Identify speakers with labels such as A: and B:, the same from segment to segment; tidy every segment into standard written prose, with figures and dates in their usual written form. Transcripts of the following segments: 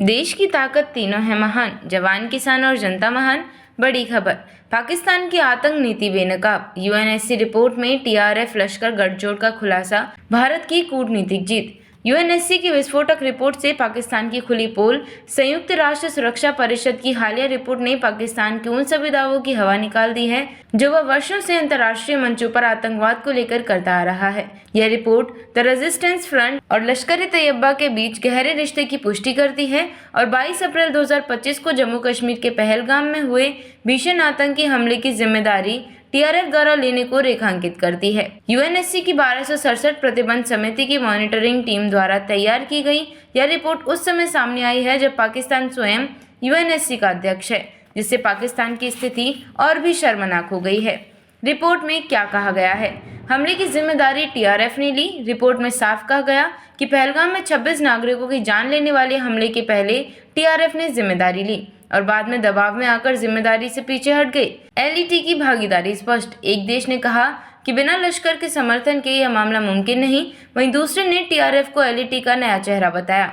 A: देश की ताकत तीनों है महान, जवान किसान और जनता महान। बड़ी खबर, पाकिस्तान की आतंक नीति बेनकाब। यूएनएससी रिपोर्ट में टीआरएफ लश्कर गठजोड़ का खुलासा, भारत की कूटनीतिक जीत। यूएनएससी की विस्फोटक रिपोर्ट से पाकिस्तान की खुली पोल। संयुक्त राष्ट्र सुरक्षा परिषद की हालिया रिपोर्ट ने पाकिस्तान के उन सभी दावों की हवा निकाल दी है जो वह वर्षों से अंतर्राष्ट्रीय मंचों पर आतंकवाद को लेकर करता आ रहा है। यह रिपोर्ट द रेजिस्टेंस फ्रंट और लश्कर ए तैयबा के बीच गहरे रिश्ते की पुष्टि करती है और 22 अप्रैल 2025 को जम्मू कश्मीर के पहलगाम में हुए भीषण आतंकी हमले की जिम्मेदारी टीआरएफ द्वारा लेने को रेखांकित करती है। यूएनएससी की 1267 प्रतिबंध समिति की मॉनिटरिंग टीम द्वारा तैयार की गई यह रिपोर्ट उस समय सामने आई है जब पाकिस्तान स्वयं यूएनएससी का अध्यक्ष है, जिससे पाकिस्तान की स्थिति और भी शर्मनाक हो गई है। रिपोर्ट में क्या कहा गया है? हमले की जिम्मेदारी टीआरएफ ने ली। रिपोर्ट में साफ कहा गया कि पहलगाम में 26 नागरिकों की जान लेने वाले हमले के पहले टीआरएफ ने जिम्मेदारी ली और बाद में दबाव में आकर जिम्मेदारी से पीछे हट गई। एलईटी की भागीदारी स्पष्ट। एक देश ने कहा कि बिना लश्कर के समर्थन के यह मामला मुमकिन नहीं, वहीं दूसरे ने टीआरएफ को एलईटी का नया चेहरा बताया।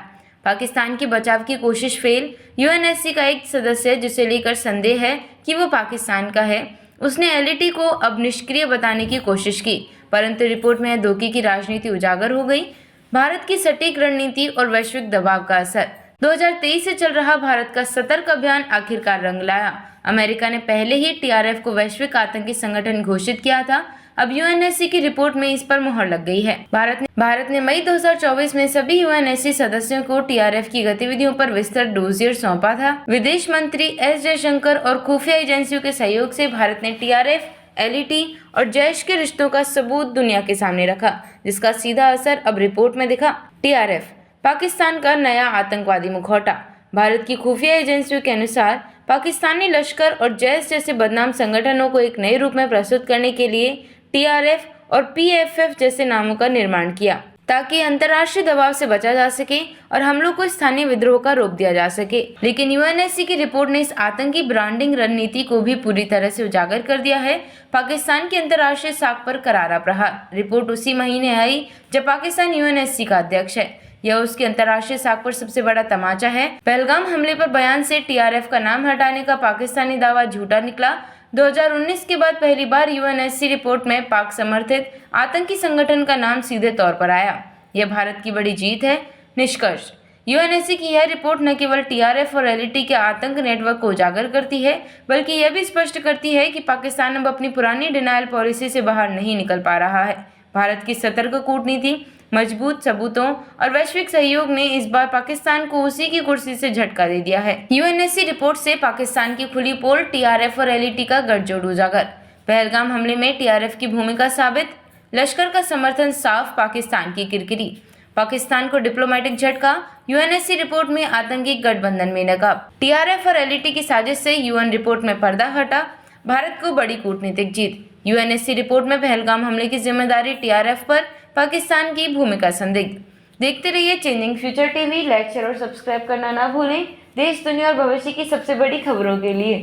A: पाकिस्तान की बचाव की कोशिश फेल। यूएनएससी का एक सदस्य जिसे लेकर संदेह है कि वो पाकिस्तान का है, उसने एलईटी को अब निष्क्रिय बताने की कोशिश की, परंतु रिपोर्ट में धोखे की राजनीति उजागर हो गई। भारत की सटीक रणनीति और वैश्विक दबाव का असर। 2023 से चल रहा भारत का सतर्क अभियान आखिरकार रंग लाया। अमेरिका ने पहले ही टीआरएफ को वैश्विक आतंकी संगठन घोषित किया था। अब यूएनएससी की रिपोर्ट में इस पर मुहर लग गई है। भारत ने मई 2024 में सभी यूएनएससी सदस्यों को टीआरएफ की गतिविधियों पर विस्तृत डोजियर सौंपा था। विदेश मंत्री एस जयशंकर और खुफिया एजेंसियों के सहयोग से भारत ने टीआरएफ, एलईटी और जैश के रिश्तों का सबूत दुनिया के सामने रखा, जिसका सीधा असर अब रिपोर्ट में दिखा। टीआरएफ पाकिस्तान का नया आतंकवादी मुखौटा। भारत की खुफिया एजेंसियों के अनुसार पाकिस्तानी लश्कर और जैश जैसे बदनाम संगठनों को एक नए रूप में प्रस्तुत करने के लिए टीआरएफ और पीएफएफ जैसे नामों का निर्माण किया, ताकि अंतर्राष्ट्रीय दबाव से बचा जा सके और हमलों को स्थानीय विद्रोह का रोक दिया जा सके। लेकिन यूएनएससी की रिपोर्ट ने इस आतंकी ब्रांडिंग रणनीति को भी पूरी तरह से उजागर कर दिया है। पाकिस्तान की अंतर्राष्ट्रीय साख पर करारा प्रहार। रिपोर्ट उसी महीने आई जब पाकिस्तान यूएनएससी का अध्यक्ष है। यह उसकी अंतर्राष्ट्रीय साख पर सबसे बड़ा तमाचा है। पहलगाम हमले पर बयान से टीआरएफ का नाम हटाने का पाकिस्तानी दावा झूठा निकला। 2019 के बाद पहली बार यूएनएससी रिपोर्ट में पाक समर्थित आतंकी संगठन का नाम सीधे तौर पर आया। यह भारत की बड़ी जीत है। निष्कर्ष, यूएनएससी की यह रिपोर्ट न केवल टीआरएफ और एलईटी के आतंक नेटवर्क को उजागर करती है, बल्कि यह भी स्पष्ट करती है कि पाकिस्तान अब अपनी पुरानी डिनायल पॉलिसी से बाहर नहीं निकल पा रहा है। भारत की सतर्क कूटनीति, मजबूत सबूतों और वैश्विक सहयोग ने इस बार पाकिस्तान को उसी की कुर्सी से झटका दे दिया है। यूएनएससी रिपोर्ट से पाकिस्तान की खुली पोल, टीआरएफ और एलईटी का गठजोड़ उजागर। पहलगाम हमले में टीआरएफ की भूमिका साबित, लश्कर का समर्थन साफ, पाकिस्तान की किरकिरी। पाकिस्तान को डिप्लोमेटिक झटका। यूएनएससी रिपोर्ट में आतंकी गठबंधन में नकाब। टीआरएफ और एलईटी की साजिश से यूएन रिपोर्ट में पर्दा हटा। भारत को बड़ी कूटनीतिक जीत। यूएनएससी रिपोर्ट में पहलगाम हमले की जिम्मेदारी टीआरएफ पर, पाकिस्तान की भूमिका संदिग्ध। देखते रहिए changing future TV. Like, share और सब्सक्राइब करना ना भूलें देश, दुनिया और भविष्य की सबसे बड़ी खबरों के लिए।